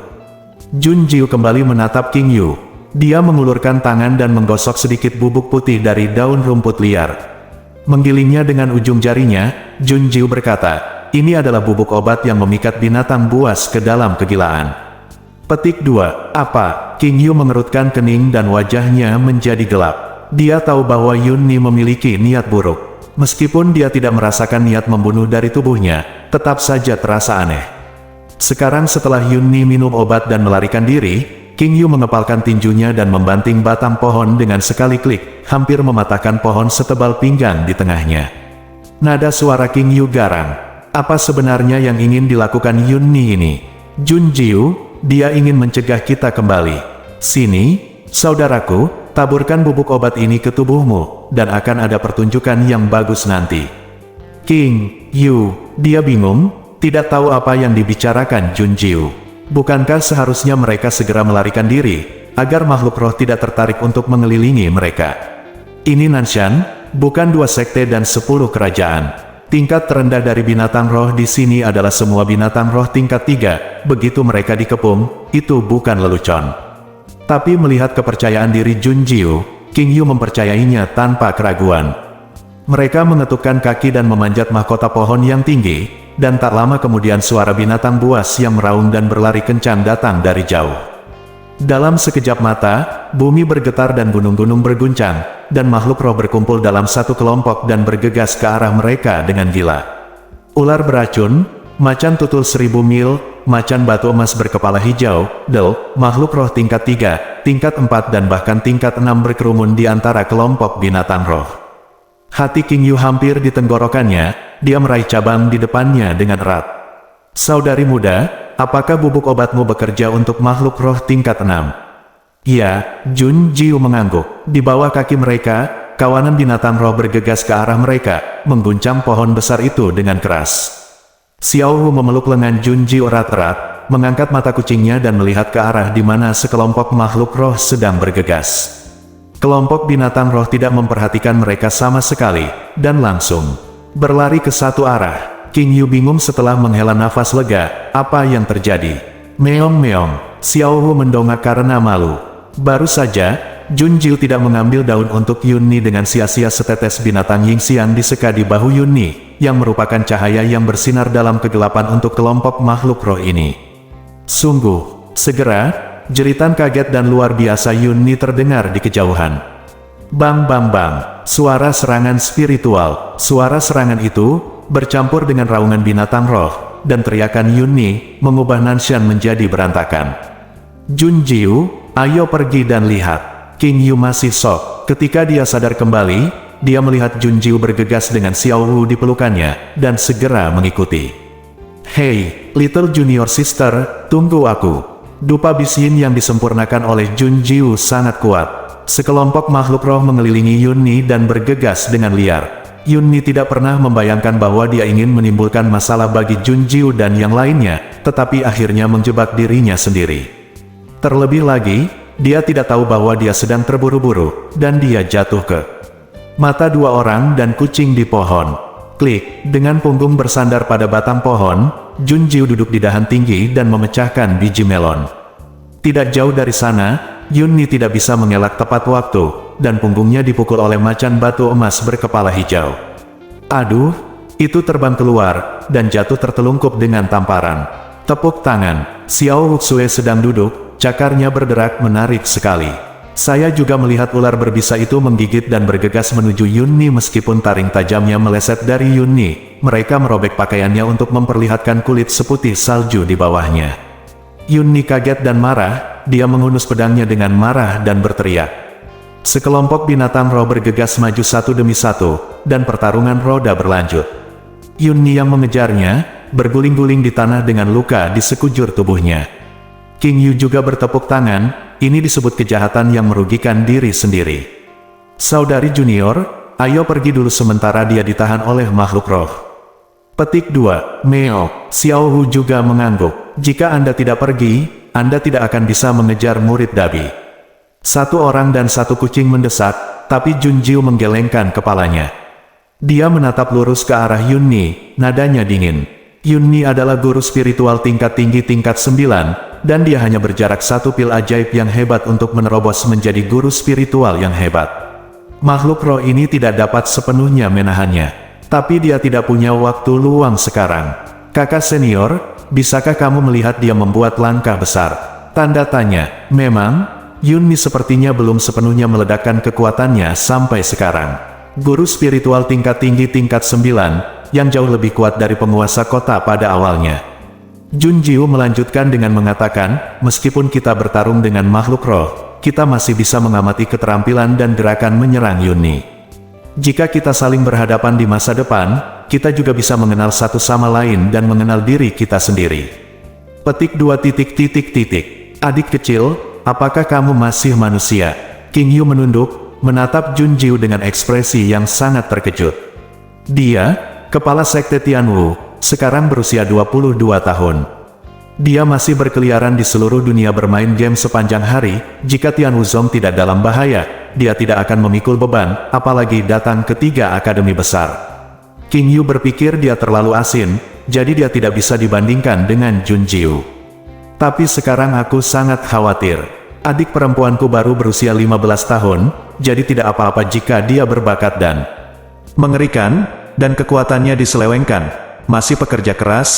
Jun Jiu kembali menatap King Yu. Dia mengulurkan tangan dan menggosok sedikit bubuk putih dari daun rumput liar. Menggilingnya dengan ujung jarinya, Jun Jiu berkata, ini adalah bubuk obat yang memikat binatang buas ke dalam kegilaan. Petik 2. Apa? King Yu mengerutkan kening dan wajahnya menjadi gelap. Dia tahu bahwa Yunni memiliki niat buruk. Meskipun dia tidak merasakan niat membunuh dari tubuhnya, tetap saja terasa aneh. Sekarang setelah Yunni minum obat dan melarikan diri, King Yu mengepalkan tinjunya dan membanting batang pohon dengan sekali klik, hampir mematahkan pohon setebal pinggang di tengahnya. Nada suara King Yu garang. Apa sebenarnya yang ingin dilakukan Yunni ini? Jun Jiu, dia ingin mencegah kita kembali. Sini, saudaraku, taburkan bubuk obat ini ke tubuhmu, dan akan ada pertunjukan yang bagus nanti. King Yu, dia bingung, tidak tahu apa yang dibicarakan Jun Jiu. Bukankah seharusnya mereka segera melarikan diri, agar makhluk roh tidak tertarik untuk mengelilingi mereka? Ini Nanshan, bukan 2 sekte dan 10 kerajaan. Tingkat terendah dari binatang roh di sini adalah semua binatang roh tingkat 3, begitu mereka dikepung, itu bukan lelucon. Tapi melihat kepercayaan diri Jun Jiu, King Yu mempercayainya tanpa keraguan. Mereka mengetukkan kaki dan memanjat mahkota pohon yang tinggi, dan tak lama kemudian suara binatang buas yang meraung dan berlari kencang datang dari jauh. Dalam sekejap mata, bumi bergetar dan gunung-gunung berguncang, dan makhluk roh berkumpul dalam satu kelompok dan bergegas ke arah mereka dengan gila. Ular beracun, macan tutul 1000 mil, macan batu emas berkepala hijau, makhluk roh tingkat 3, tingkat 4 dan bahkan tingkat 6 berkerumun di antara kelompok binatang roh. Hati King Yu hampir di tenggorokannya, dia meraih cabang di depannya dengan erat. Saudari muda, apakah bubuk obatmu bekerja untuk makhluk roh tingkat 6? Ya, Jun Jiu mengangguk. Di bawah kaki mereka, kawanan binatang roh bergegas ke arah mereka, mengguncang pohon besar itu dengan keras. Xiao Hu memeluk lengan Jun Jiu erat-erat, mengangkat mata kucingnya dan melihat ke arah di mana sekelompok makhluk roh sedang bergegas. Kelompok binatang roh tidak memperhatikan mereka sama sekali, dan langsung berlari ke satu arah. King Yu bingung setelah menghela nafas lega, apa yang terjadi? Meong-meong, Xiao Hu mendongak karena malu. Baru saja, Jun Jiu tidak mengambil daun untuk Yunni dengan sia-sia setetes binatang Yingxian diseka di bahu Yunni, yang merupakan cahaya yang bersinar dalam kegelapan untuk kelompok makhluk roh ini. Sungguh, segera, jeritan kaget dan luar biasa Yunni terdengar di kejauhan. Bang bang bang, suara serangan spiritual. Suara serangan itu bercampur dengan raungan binatang roh, dan teriakan Yunni mengubah Nanshan menjadi berantakan. Jun Jiu, ayo pergi dan lihat. King Yu masih shock. Ketika dia sadar kembali, dia melihat Jun Jiu bergegas dengan Xiao Hu di pelukannya, dan segera mengikuti. Hey, little junior sister, tunggu aku. Dupa bisin yang disempurnakan oleh Jun Jiu sangat kuat. Sekelompok makhluk roh mengelilingi Yunni dan bergegas dengan liar. Yunni tidak pernah membayangkan bahwa dia ingin menimbulkan masalah bagi Jun Jiu dan yang lainnya, tetapi akhirnya menjebak dirinya sendiri. Terlebih lagi, dia tidak tahu bahwa dia sedang terburu-buru, dan dia jatuh ke mata dua orang dan kucing di pohon. Klik, dengan punggung bersandar pada batang pohon, Jun Jiu duduk di dahan tinggi dan memecahkan biji melon. Tidak jauh dari sana, Yunni tidak bisa mengelak tepat waktu, dan punggungnya dipukul oleh macan batu emas berkepala hijau. Aduh, itu terbang keluar, dan jatuh tertelungkup dengan tamparan. Tepuk tangan, Xiao Huxue sedang duduk, cakarnya berderak menarik sekali. Saya juga melihat ular berbisa itu menggigit dan bergegas menuju Yunni meskipun taring tajamnya meleset dari Yunni. Mereka merobek pakaiannya untuk memperlihatkan kulit seputih salju di bawahnya. Yunni kaget dan marah, dia menghunus pedangnya dengan marah dan berteriak. Sekelompok binatang roh bergegas maju satu demi satu, dan pertarungan roda berlanjut. Yunni yang mengejarnya, berguling-guling di tanah dengan luka di sekujur tubuhnya. King Yu juga bertepuk tangan, ini disebut kejahatan yang merugikan diri sendiri. Saudari junior, ayo pergi dulu sementara dia ditahan oleh makhluk roh. Petik 2, Meo, Xiao Hu juga mengangguk. Jika Anda tidak pergi, Anda tidak akan bisa mengejar murid Dabi. Satu orang dan satu kucing mendesak, tapi Jun Jiu menggelengkan kepalanya. Dia menatap lurus ke arah Yunni, nadanya dingin. Yunni adalah guru spiritual tingkat tinggi tingkat 9, dan dia hanya berjarak satu pil ajaib yang hebat untuk menerobos menjadi guru spiritual yang hebat. Makhluk roh ini tidak dapat sepenuhnya menahannya. Tapi dia tidak punya waktu luang sekarang. Kakak senior, bisakah kamu melihat dia membuat langkah besar? Tanda tanya. Memang, Yunni sepertinya belum sepenuhnya meledakkan kekuatannya sampai sekarang. Guru spiritual tingkat tinggi tingkat 9, yang jauh lebih kuat dari penguasa kota pada awalnya. Jun Jiu melanjutkan dengan mengatakan, meskipun kita bertarung dengan makhluk roh, kita masih bisa mengamati keterampilan dan gerakan menyerang Yunni. Jika kita saling berhadapan di masa depan, kita juga bisa mengenal satu sama lain dan mengenal diri kita sendiri. Petik 2. Adik kecil, apakah kamu masih manusia? King Yu menunduk, menatap Jun Jiu dengan ekspresi yang sangat terkejut. Dia, kepala sekte Tianwu, sekarang berusia 22 tahun. Dia masih berkeliaran di seluruh dunia bermain game sepanjang hari. Jika Tianwu Zong tidak dalam bahaya, dia tidak akan memikul beban, apalagi datang ke 3 akademi besar. King Yu berpikir dia terlalu asin, jadi dia tidak bisa dibandingkan dengan Jun Jiu. Tapi sekarang aku sangat khawatir. adik perempuanku baru berusia 15 tahun, jadi tidak apa-apa jika dia berbakat dan mengerikan, dan kekuatannya diselewengkan. Masih pekerja keras,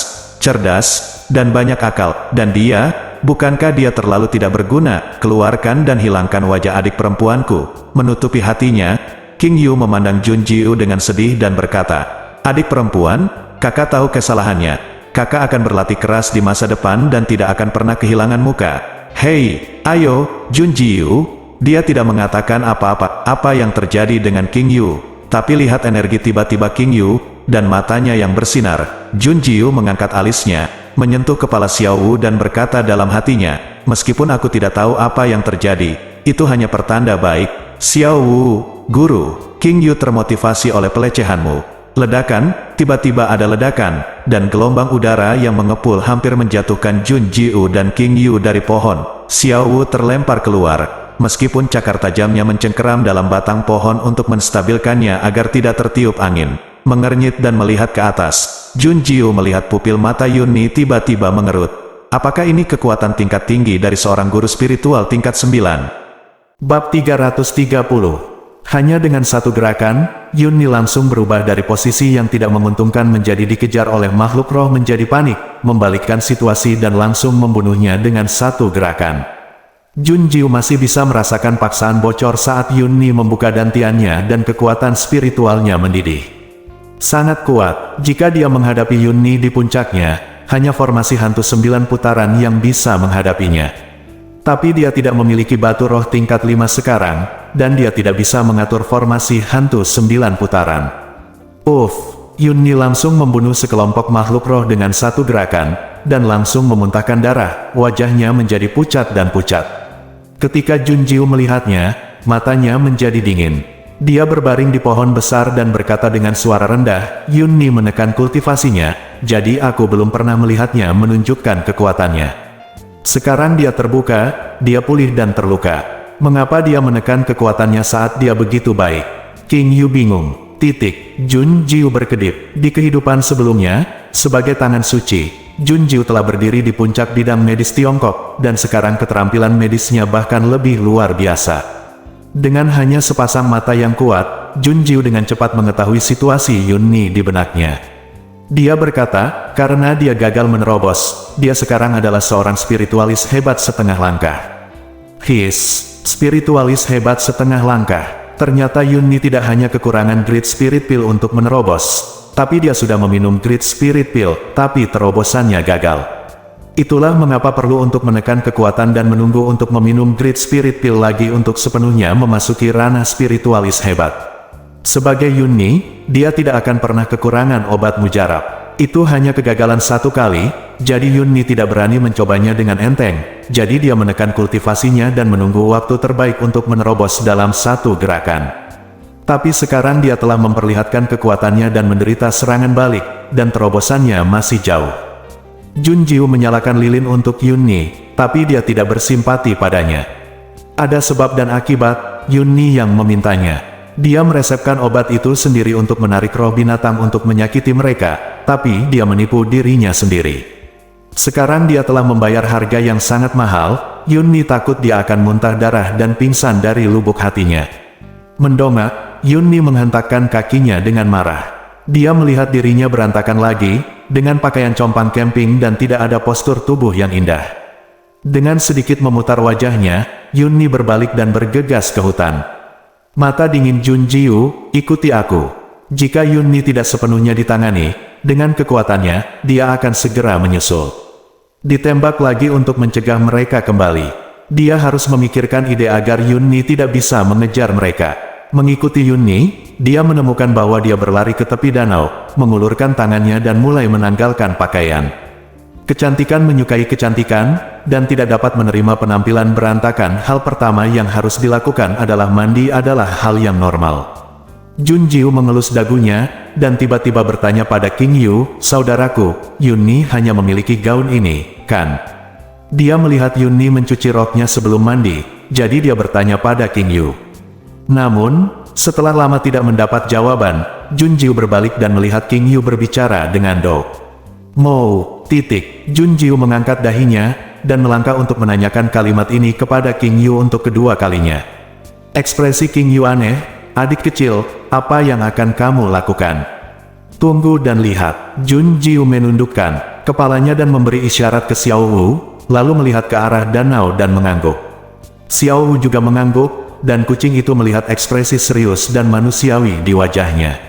cerdas, dan banyak akal. Dan dia, bukankah dia terlalu tidak berguna? Keluarkan dan hilangkan wajah adik perempuanku. Menutupi hatinya, King Yu memandang Jun Jiu dengan sedih dan berkata, "Adik perempuan, kakak tahu kesalahannya. Kakak akan berlatih keras di masa depan dan tidak akan pernah kehilangan muka." "Hei, ayo, Jun Jiu." Dia tidak mengatakan apa-apa. Apa yang terjadi dengan King Yu? Tapi lihat energi tiba-tiba King Yu, dan matanya yang bersinar. Jun Jiu mengangkat alisnya, menyentuh kepala Xiao Wu dan berkata dalam hatinya, "Meskipun aku tidak tahu apa yang terjadi, itu hanya pertanda baik." "Xiao Wu, guru." King Yu termotivasi oleh pelecehanmu. Ledakan, tiba-tiba ada ledakan, dan gelombang udara yang mengepul hampir menjatuhkan Jun Jiu dan King Yu dari pohon. Xiao Wu terlempar keluar. Meskipun cakar tajamnya mencengkeram dalam batang pohon untuk menstabilkannya agar tidak tertiup angin. Mengernyit dan melihat ke atas, Jun Jiu melihat pupil mata Yunni tiba-tiba mengerut. Apakah ini kekuatan tingkat tinggi dari seorang guru spiritual tingkat 9? Bab 330. Hanya dengan satu gerakan, Yunni langsung berubah dari posisi yang tidak menguntungkan menjadi dikejar oleh makhluk roh menjadi panik, membalikkan situasi dan langsung membunuhnya dengan satu gerakan. Jun Jiu masih bisa merasakan paksaan bocor saat Yunni membuka dantiannya dan kekuatan spiritualnya mendidih. Sangat kuat, jika dia menghadapi Yunni di puncaknya, hanya formasi hantu 9 putaran yang bisa menghadapinya. Tapi dia tidak memiliki batu roh tingkat 5 sekarang, dan dia tidak bisa mengatur formasi hantu 9 putaran. Yunni langsung membunuh sekelompok makhluk roh dengan satu gerakan, dan langsung memuntahkan darah, wajahnya menjadi pucat dan pucat. Ketika Jun Jiu melihatnya, matanya menjadi dingin. Dia berbaring di pohon besar dan berkata dengan suara rendah, "Yunni menekan kultivasinya, jadi aku belum pernah melihatnya menunjukkan kekuatannya. Sekarang dia terbuka, dia pulih dan terluka. Mengapa dia menekan kekuatannya saat dia begitu baik?" King Yu bingung. Jun Jiu berkedip. Di kehidupan sebelumnya, sebagai tangan suci, Jun Jiu telah berdiri di puncak bidang medis Tiongkok, dan sekarang keterampilan medisnya bahkan lebih luar biasa. Dengan hanya sepasang mata yang kuat, Jun Jiu dengan cepat mengetahui situasi Yunni di benaknya. Dia berkata, karena dia gagal menerobos, dia sekarang adalah seorang spiritualis hebat setengah langkah. Spiritualis hebat setengah langkah. Ternyata Yunni tidak hanya kekurangan Great Spirit Pill untuk menerobos, tapi dia sudah meminum Great Spirit Pill, tapi terobosannya gagal. Itulah mengapa perlu untuk menekan kekuatan dan menunggu untuk meminum Great Spirit Pill lagi untuk sepenuhnya memasuki ranah spiritualis hebat. Sebagai Yunni, dia tidak akan pernah kekurangan obat mujarab. Itu hanya kegagalan satu kali, jadi Yunni tidak berani mencobanya dengan enteng. Jadi dia menekan kultivasinya dan menunggu waktu terbaik untuk menerobos dalam satu gerakan. Tapi sekarang dia telah memperlihatkan kekuatannya dan menderita serangan balik, dan terobosannya masih jauh. Jun Jiu menyalakan lilin untuk Yunni, tapi dia tidak bersimpati padanya. Ada sebab dan akibat, Yunni yang memintanya. Dia meresepkan obat itu sendiri untuk menarik roh binatang untuk menyakiti mereka, tapi dia menipu dirinya sendiri. Sekarang dia telah membayar harga yang sangat mahal. Yunni takut dia akan muntah darah dan pingsan dari lubuk hatinya. Mendongak, Yunni menghentakkan kakinya dengan marah. Dia melihat dirinya berantakan lagi, dengan pakaian compang camping dan tidak ada postur tubuh yang indah. Dengan sedikit memutar wajahnya, Yunni berbalik dan bergegas ke hutan. Mata dingin Jun Jiu, "Ikuti aku." Jika Yunni tidak sepenuhnya ditangani, dengan kekuatannya, dia akan segera menyusul. Ditembak lagi untuk mencegah mereka kembali. Dia harus memikirkan ide agar Yunni tidak bisa mengejar mereka. Mengikuti Yunni, dia menemukan bahwa dia berlari ke tepi danau, mengulurkan tangannya dan mulai menanggalkan pakaian. Kecantikan menyukai kecantikan, dan tidak dapat menerima penampilan berantakan. Hal pertama yang harus dilakukan adalah mandi adalah hal yang normal. Jun Jiu mengelus dagunya, dan tiba-tiba bertanya pada King Yu, "Saudaraku, Yunni hanya memiliki gaun ini, kan?" Dia melihat Yunni mencuci roknya sebelum mandi, jadi dia bertanya pada King Yu. Namun, setelah lama tidak mendapat jawaban, Jun Jiu berbalik dan melihat King Yu berbicara dengan Do. Jun Jiu mengangkat dahinya, dan melangkah untuk menanyakan kalimat ini kepada King Yu untuk kedua kalinya. Ekspresi King Yu aneh. "Adik kecil, apa yang akan kamu lakukan?" "Tunggu dan lihat." Jun Jiu menundukkan kepalanya dan memberi isyarat ke Xiao Wu, lalu melihat ke arah danau dan mengangguk. Xiao Wu juga mengangguk, dan kucing itu melihat ekspresi serius dan manusiawi di wajahnya.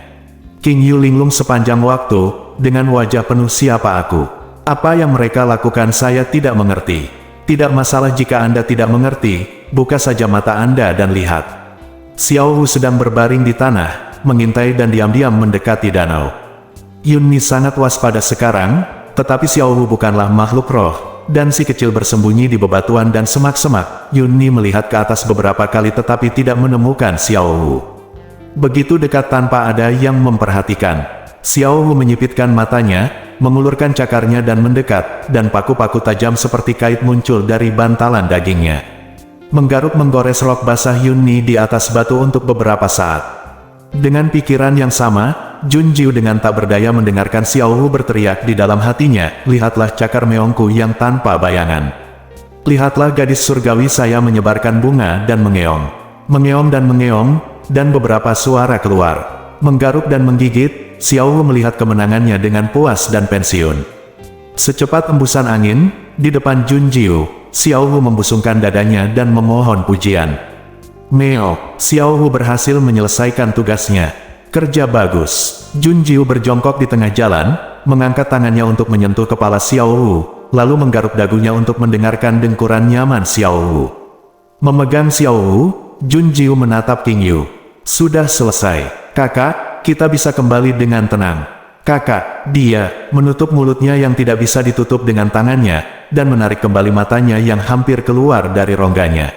King Yu linglung sepanjang waktu, dengan wajah penuh "Siapa aku? Apa yang mereka lakukan saya tidak mengerti." "Tidak masalah jika Anda tidak mengerti, buka saja mata Anda dan lihat." Xiao Wu sedang berbaring di tanah, mengintai dan diam-diam mendekati danau. Yunni sangat waspada sekarang, tetapi Xiao Wu bukanlah makhluk roh, dan si kecil bersembunyi di bebatuan dan semak-semak. Yunni melihat ke atas beberapa kali tetapi tidak menemukan Xiao Wu. Begitu dekat tanpa ada yang memperhatikan. Xiao Wu menyipitkan matanya, mengulurkan cakarnya dan mendekat, dan paku-paku tajam seperti kait muncul dari bantalan dagingnya. Menggaruk menggores rok basah Yunni di atas batu untuk beberapa saat. Dengan pikiran yang sama, Jun Jiu dengan tak berdaya mendengarkan Xiao Wu berteriak di dalam hatinya, "Lihatlah cakar meongku yang tanpa bayangan. Lihatlah gadis surgawi saya menyebarkan bunga dan mengeong. Mengeong dan mengeong, dan beberapa suara keluar. Menggaruk dan menggigit, Xiao Wu melihat kemenangannya dengan puas dan pensiun. Secepat embusan angin, di depan Jun Jiu, Xiao Wu membusungkan dadanya dan memohon pujian. "Meo, Xiao Wu berhasil menyelesaikan tugasnya. Kerja bagus." Jun Jiu berjongkok di tengah jalan, mengangkat tangannya untuk menyentuh kepala Xiao Wu, lalu menggaruk dagunya untuk mendengarkan dengkuran nyaman Xiao Wu. Memegang Xiao Wu, Jun Jiu menatap King Yu. "Sudah selesai, kakak, kita bisa kembali dengan tenang." "Kakak," dia menutup mulutnya yang tidak bisa ditutup dengan tangannya, dan menarik kembali matanya yang hampir keluar dari rongganya.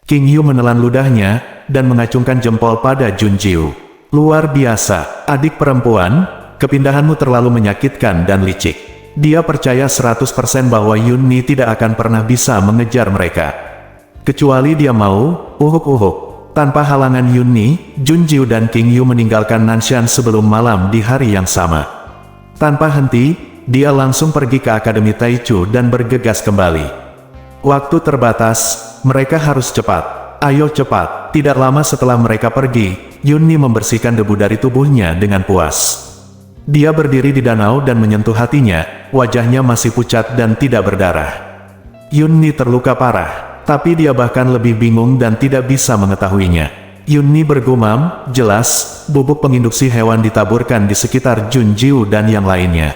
King Yu menelan ludahnya, dan mengacungkan jempol pada Jun Jiu. "Luar biasa, adik perempuan, kepindahanmu terlalu menyakitkan dan licik." Dia percaya 100% bahwa Yunni tidak akan pernah bisa mengejar mereka. Kecuali dia mau, uhuk-uhuk. Tanpa halangan Yunni, Jun Jiu dan King Yu meninggalkan Nanshan sebelum malam di hari yang sama. Tanpa henti, dia langsung pergi ke Akademi Taichu dan bergegas kembali. Waktu terbatas, mereka harus cepat. "Ayo cepat." Tidak lama setelah mereka pergi, Yunni membersihkan debu dari tubuhnya dengan puas. Dia berdiri di danau dan menyentuh hatinya, wajahnya masih pucat dan tidak berdarah. Yunni terluka parah. Tapi dia bahkan lebih bingung dan tidak bisa mengetahuinya. Yunni bergumam, "Jelas, bubuk penginduksi hewan ditaburkan di sekitar Jun Jiu dan yang lainnya.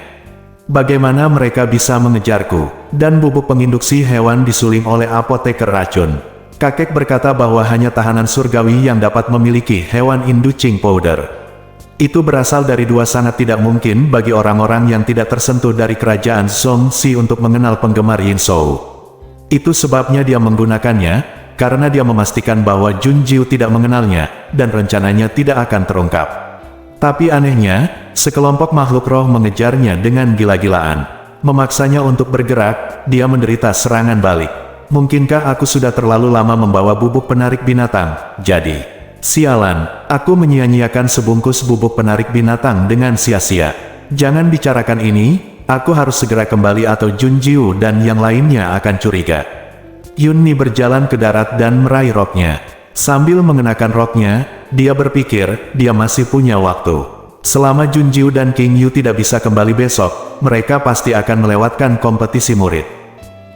Bagaimana mereka bisa mengejarku? Dan bubuk penginduksi hewan disuling oleh apoteker racun." Kakek berkata bahwa hanya tahanan surgawi yang dapat memiliki hewan inducing powder. Itu berasal dari dua sangat tidak mungkin bagi orang-orang yang tidak tersentuh dari kerajaan Zongxi untuk mengenal penggemar Yin Shou. Itu sebabnya dia menggunakannya, karena dia memastikan bahwa Jun Jiu tidak mengenalnya, dan rencananya tidak akan terungkap. Tapi anehnya, sekelompok makhluk roh mengejarnya dengan gila-gilaan. Memaksanya untuk bergerak, dia menderita serangan balik. "Mungkinkah aku sudah terlalu lama membawa bubuk penarik binatang? Jadi, sialan, aku menyia-nyiakan sebungkus bubuk penarik binatang dengan sia-sia. Jangan bicarakan ini. Aku harus segera kembali atau Jun Jiu dan yang lainnya akan curiga." Yunni berjalan ke darat dan meraih roknya. Sambil mengenakan roknya, dia berpikir, dia masih punya waktu. Selama Jun Jiu dan King Yu tidak bisa kembali besok, mereka pasti akan melewatkan kompetisi murid.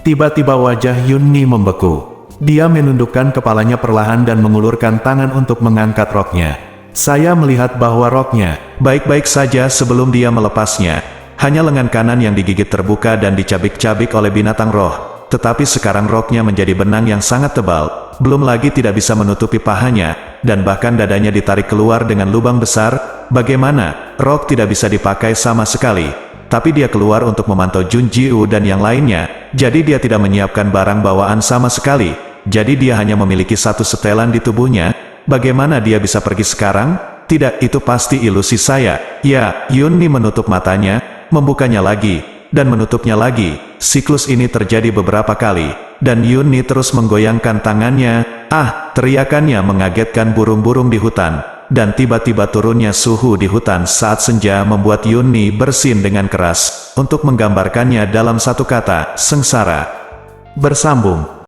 Tiba-tiba wajah Yunni membeku. Dia menundukkan kepalanya perlahan dan mengulurkan tangan untuk mengangkat roknya. Saya melihat bahwa roknya baik-baik saja sebelum dia melepasnya. Hanya lengan kanan yang digigit terbuka dan dicabik-cabik oleh binatang roh, tetapi sekarang roknya menjadi benang yang sangat tebal, belum lagi tidak bisa menutupi pahanya, dan bahkan dadanya ditarik keluar dengan lubang besar. Bagaimana, rok tidak bisa dipakai sama sekali, tapi dia keluar untuk memantau Jun Jiu dan yang lainnya, jadi dia tidak menyiapkan barang bawaan sama sekali, jadi dia hanya memiliki satu setelan di tubuhnya. Bagaimana dia bisa pergi sekarang? Tidak, itu pasti ilusi saya. Ya, Yunni menutup matanya, membukanya lagi, dan menutupnya lagi. Siklus ini terjadi beberapa kali, dan Yunni terus menggoyangkan tangannya. Teriakannya mengagetkan burung-burung di hutan, dan tiba-tiba turunnya suhu di hutan saat senja membuat Yunni bersin dengan keras, untuk menggambarkannya dalam satu kata, sengsara. Bersambung.